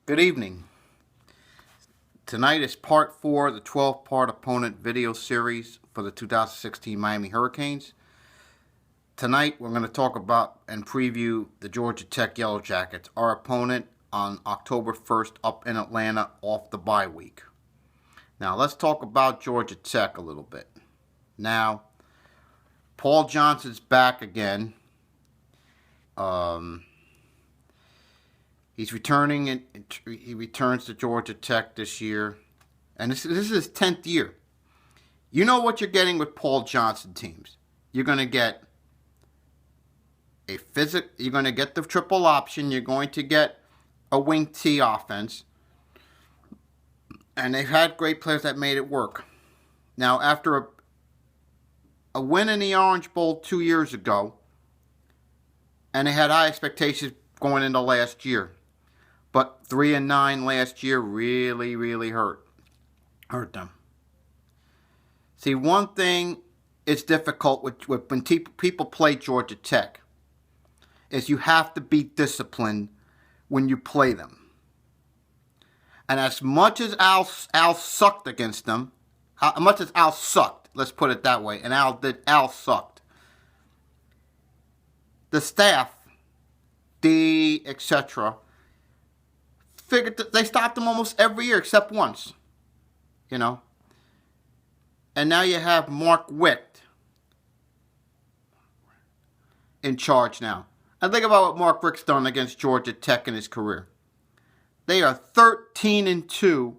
Good evening. Tonight is part 4 of the 12-part opponent video series for the 2016 Miami Hurricanes. Tonight we're going to talk about and preview the Georgia Tech Yellow Jackets, our opponent on October 1st up in Atlanta off the bye week. Now let's talk about Georgia Tech a little bit. Now, Paul Johnson's back again. He's returning, and he returns to Georgia Tech this year. And this is his 10th year. You know what you're getting with Paul Johnson teams. You're going to get you're going to get the triple option. You're going to get a wing T offense. And they've had great players that made it work. Now, after a win in the Orange Bowl 2 years ago, and they had high expectations going into last year. But 3-9 last year really hurt them. See, one thing is difficult with when people play Georgia Tech is you have to be disciplined when you play them. And as much as Al sucked against them, how much as Al sucked, let's put it that way, and Al sucked. The staff, etc., figured that they stopped him almost every year except once, And now you have Mark Richt in charge now. And think about what Mark Richt's done against Georgia Tech in his career. They are 13-2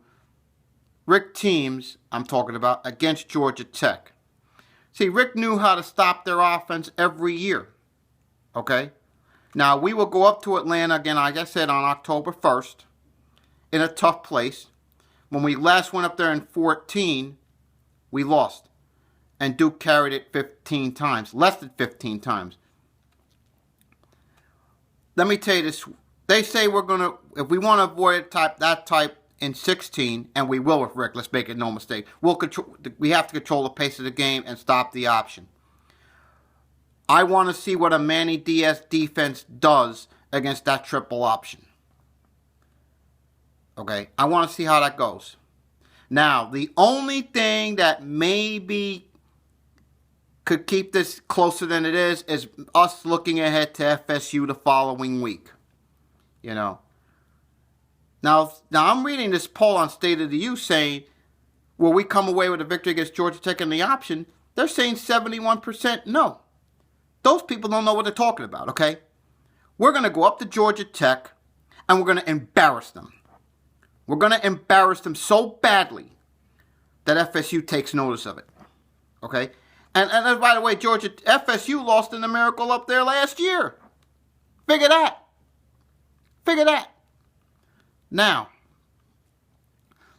Richt teams, I'm talking about, against Georgia Tech. See, Richt knew how to stop their offense every year. Okay? Now, we will go up to Atlanta again, like I said, on October 1st. In a tough place. When we last went up there in 2014, we lost. And Duke carried it 15 times. Less than 15 times. Let me tell you this. They say we're going to, if we want to avoid that type in 16, and we will with Rick, let's make it no mistake. We have to control the pace of the game and stop the option. I want to see what a Manny Diaz defense does against that triple option. Okay, I want to see how that goes. Now, the only thing that maybe could keep this closer than it is us looking ahead to FSU the following week. Now I'm reading this poll on State of the U saying, will we come away with a victory against Georgia Tech in the option? They're saying 71% no. Those people don't know what they're talking about, okay? We're going to go up to Georgia Tech, and we're going to embarrass them. We're going to embarrass them so badly that FSU takes notice of it. Okay? And by the way, FSU lost in the Miracle up there last year. Figure that. Now,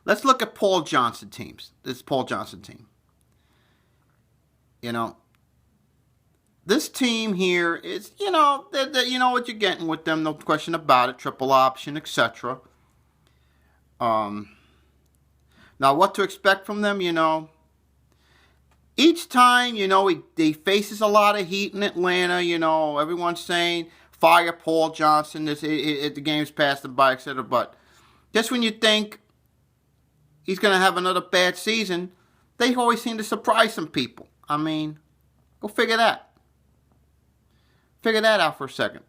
let's look at Paul Johnson teams. This is Paul Johnson team. This team here is, you know what you're getting with them, no question about it. Triple option, etc. Now, what to expect from them, Each time, he faces a lot of heat in Atlanta, Everyone's saying, fire Paul Johnson, the game's passed him by, etc. But just when you think he's going to have another bad season, they always seem to surprise some people. I mean, go figure that. Figure that out for a second.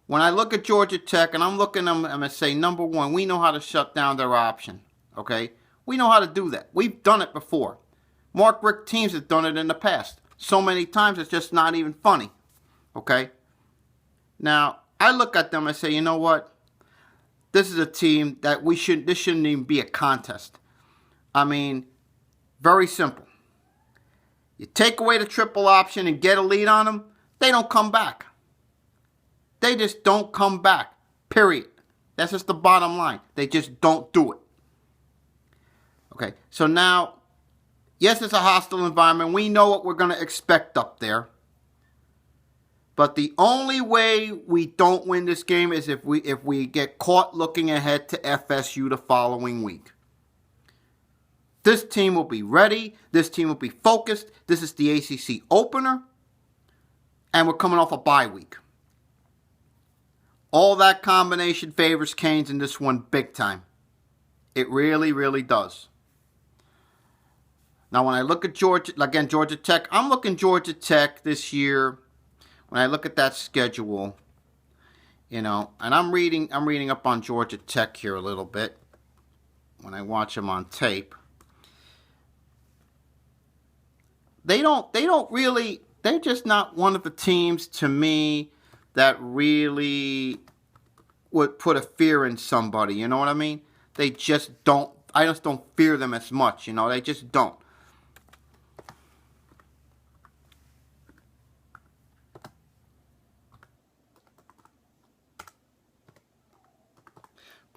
When I look at Georgia Tech, and I'm looking at them, I'm going to say, number one, we know how to shut down their option, okay? We know how to do that. We've done it before. Mark Richt teams have done it in the past. So many times, it's just not even funny, okay? Now, I look at them and say, you know what? This is a team that this shouldn't even be a contest. I mean, very simple. You take away the triple option and get a lead on them, they don't come back. They just don't come back, period. That's just the bottom line. They just don't do it. Okay, so now, yes, it's a hostile environment. We know what we're going to expect up there. But the only way we don't win this game is if we get caught looking ahead to FSU the following week. This team will be ready. This team will be focused. This is the ACC opener. And we're coming off a bye week. All that combination favors Canes in this one big time. It really, really does. Now, when I look at Georgia Tech, I'm looking Georgia Tech this year. When I look at that schedule, and I'm reading up on Georgia Tech here a little bit. When I watch them on tape, they're just not one of the teams to me that really would put a fear in somebody. You know what I mean? They just don't. I just don't fear them as much. They just don't.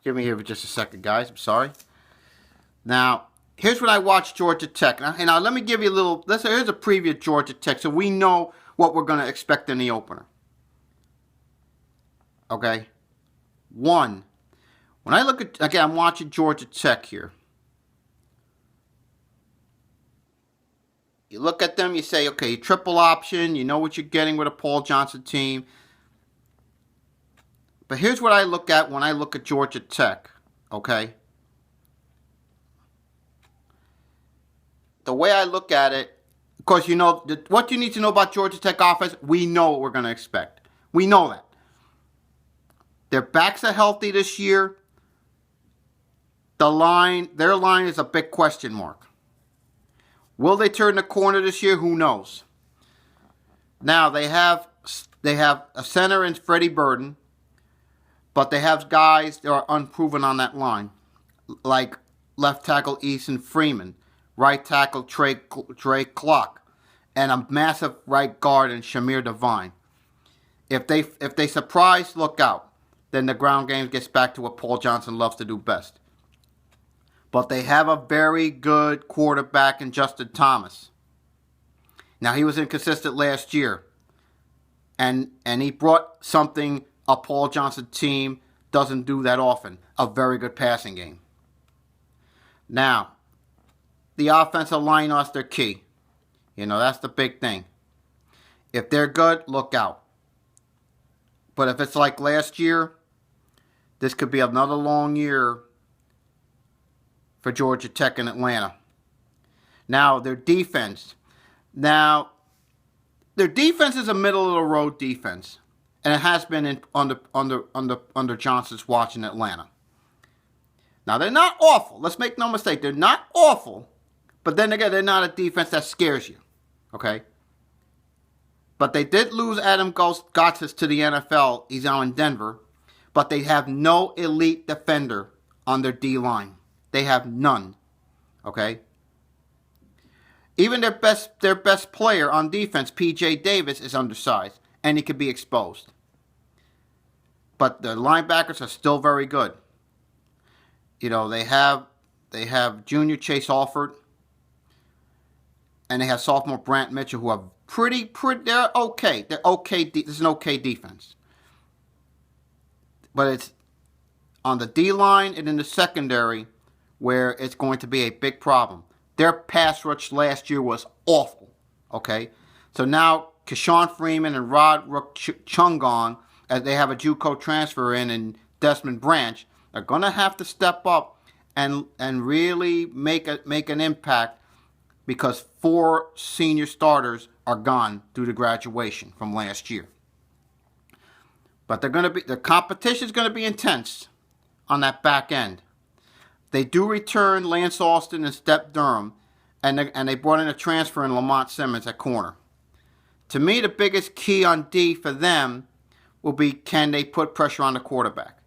Give me here for just a second, guys. I'm sorry. Now, here's what I watched Georgia Tech. Now let me give you a little. Here's a preview of Georgia Tech, so we know what we're going to expect in the opener. Okay. One. When I look at, again, I'm watching Georgia Tech here. You look at them, you say, okay, triple option. You know what you're getting with a Paul Johnson team. But here's what I look at when I look at Georgia Tech, okay? The way I look at it, of course, what you need to know about Georgia Tech offense, we know what we're going to expect. We know that. Their backs are healthy this year. Their line is a big question mark. Will they turn the corner this year? Who knows? Now, they have a center in Freddie Burden. But they have guys that are unproven on that line, like left tackle Eason Freeman, right tackle Trey Clark, and a massive right guard in Shamir Devine. If they surprise, look out. Then the ground game gets back to what Paul Johnson loves to do best. But they have a very good quarterback in Justin Thomas. Now, he was inconsistent last year, and he brought something a Paul Johnson team doesn't do that often, a very good passing game. Now, the offensive line is their key. That's the big thing. If they're good, look out. But if it's like last year, this could be another long year for Georgia Tech and Atlanta. Now, their defense. Their defense is a middle-of-the-road defense. And it has been under Johnson's watch in Atlanta. Now, they're not awful. Let's make no mistake. They're not awful. But then again, they're not a defense that scares you. Okay? But they did lose Adam Gotsis to the NFL. He's now in Denver. But they have no elite defender on their D-line. They have none. Okay? Even their best player on defense, P.J. Davis, is undersized. And he could be exposed. But the linebackers are still very good. They have junior Chase Alford, and they have sophomore Brant Mitchell, who are pretty. They're okay. They're okay. This is an okay defense. But it's on the D line and in the secondary where it's going to be a big problem. Their pass rush last year was awful. Okay, so now Keshawn Freeman and Rod Chungon, as they have a JUCO transfer in, and Desmond Branch, are going to have to step up and really make an impact, because 4 senior starters are gone due to graduation from last year. But the competition is going to be intense on that back end. They do return Lance Austin and Step Durham, and they brought in a transfer in Lamont Simmons at corner. To me, the biggest key on D for them will be, can they put pressure on the quarterback?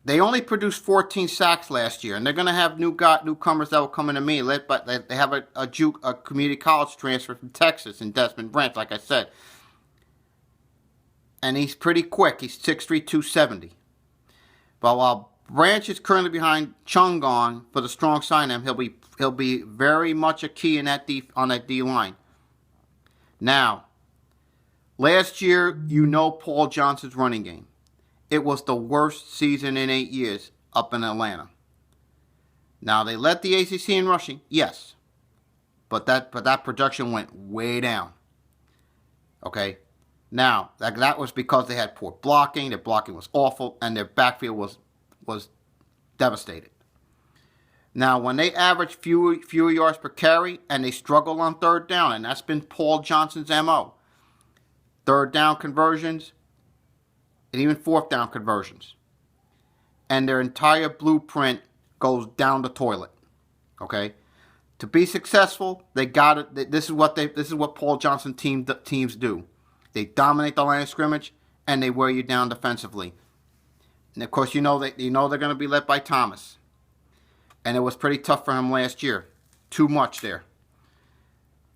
They only produced 14 sacks last year, and they're going to have newcomers that will come into me. But they have a community college transfer from Texas in Desmond Branch, like I said. And he's pretty quick. He's 6'3", 270. But while Branch is currently behind Chungon for the strong side of him, he'll be very much a key in on that D line. Now, last year, Paul Johnson's running game. It was the worst season in 8 years up in Atlanta. Now, they led the ACC in rushing, yes. But that production went way down. Okay? Now, that was because they had poor blocking. Their blocking was awful, and their backfield was devastated. Now, when they average fewer yards per carry and they struggle on third down, and that's been Paul Johnson's MO, third down conversions and even fourth down conversions, and their entire blueprint goes down the toilet. Okay, to be successful, they got it. This is what Paul Johnson teams do. They dominate the line of scrimmage and they wear you down defensively. And of course, they're going to be led by Thomas. And it was pretty tough for him last year. Too much there.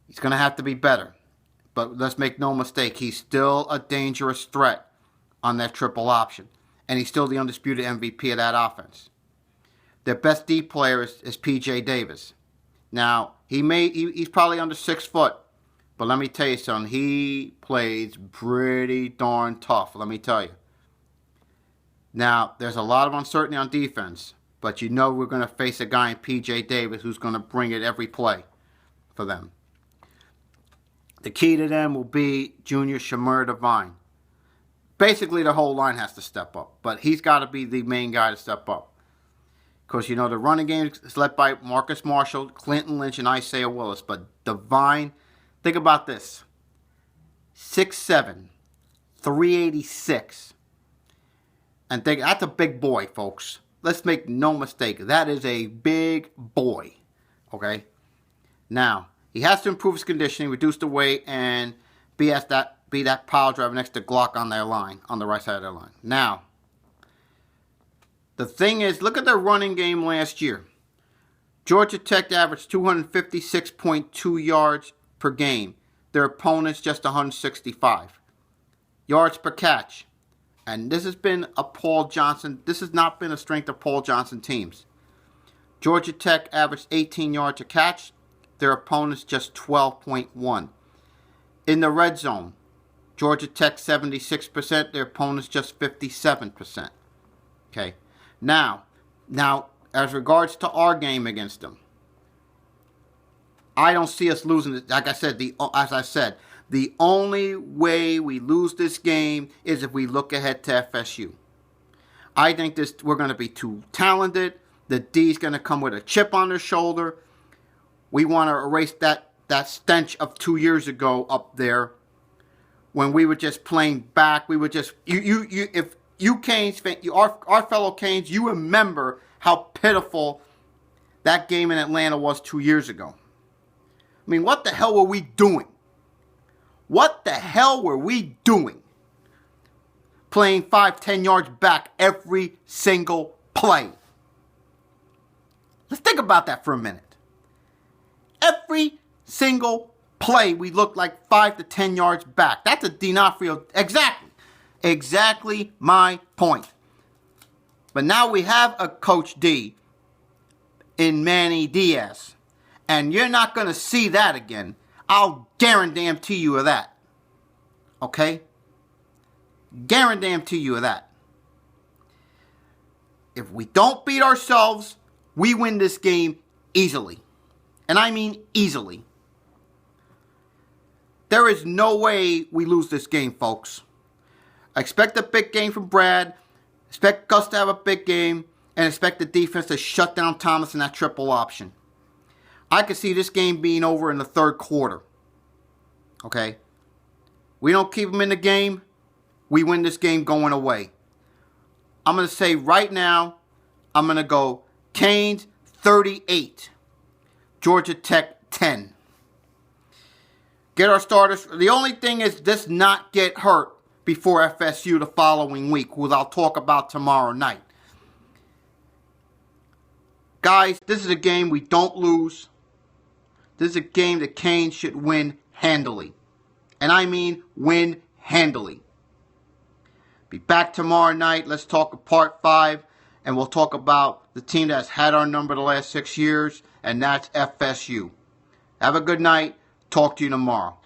He's going to have to be better. But let's make no mistake, he's still a dangerous threat on that triple option. And he's still the undisputed MVP of that offense. Their best D player is P.J. Davis. Now, he's probably under 6 foot. But let me tell you something, he plays pretty darn tough, let me tell you. Now, there's a lot of uncertainty on defense. But we're going to face a guy in P.J. Davis who's going to bring it every play for them. The key to them will be Junior Shamir Devine. Basically, the whole line has to step up. But he's got to be the main guy to step up. Because, the running game is led by Marcus Marshall, Clinton Lynch, and Isaiah Willis. But Devine, think about this. 6'7", 386. And that's a big boy, folks. Let's make no mistake. That is a big boy. Okay? Now, he has to improve his conditioning, reduce the weight, and be that pile driver next to Glock on their line, on the right side of their line. Now, the thing is, look at their running game last year. Georgia Tech averaged 256.2 yards per game. Their opponents just 165. Yards per catch. And this has been this has not been a strength of Paul Johnson teams. Georgia Tech averaged 18 yards a catch. Their opponents just 12.1. In the red zone, Georgia Tech 76%. Their opponents just 57%. Okay. Now, as regards to our game against them, I don't see us losing it. Like I said, the only way we lose this game is if we look ahead to FSU. I think we're going to be too talented. The D's going to come with a chip on their shoulder. We want to erase that stench of 2 years ago up there when we were just playing back. We were just if you Canes fan, our fellow Canes, you remember how pitiful that game in Atlanta was 2 years ago. I mean, what the hell were we doing? What the hell were we doing? Playing 5-10 yards back every single play. Let's think about that for a minute. Every single play we looked like 5 to 10 yards back. That's a D'Onofrio. Exactly my point. But now we have a Coach D in Manny Diaz. And you're not going to see that again. I'll guarantee you of that. Okay? Guarantee you of that. If we don't beat ourselves, we win this game easily. And I mean easily. There is no way we lose this game, folks. I expect a big game from Brad. Expect Gus to have a big game. And expect the defense to shut down Thomas in that triple option. I could see this game being over in the third quarter. Okay? We don't keep them in the game. We win this game going away. I'm going to say right now, I'm going to go Canes 38. Georgia Tech 10. Get our starters. The only thing is just not get hurt before FSU the following week, who I'll talk about tomorrow night. Guys, this is a game we don't lose. This is a game that Canes should win handily. And I mean win handily. Be back tomorrow night. Let's talk part 5. And we'll talk about the team that's had our number the last 6 years. And that's FSU. Have a good night. Talk to you tomorrow.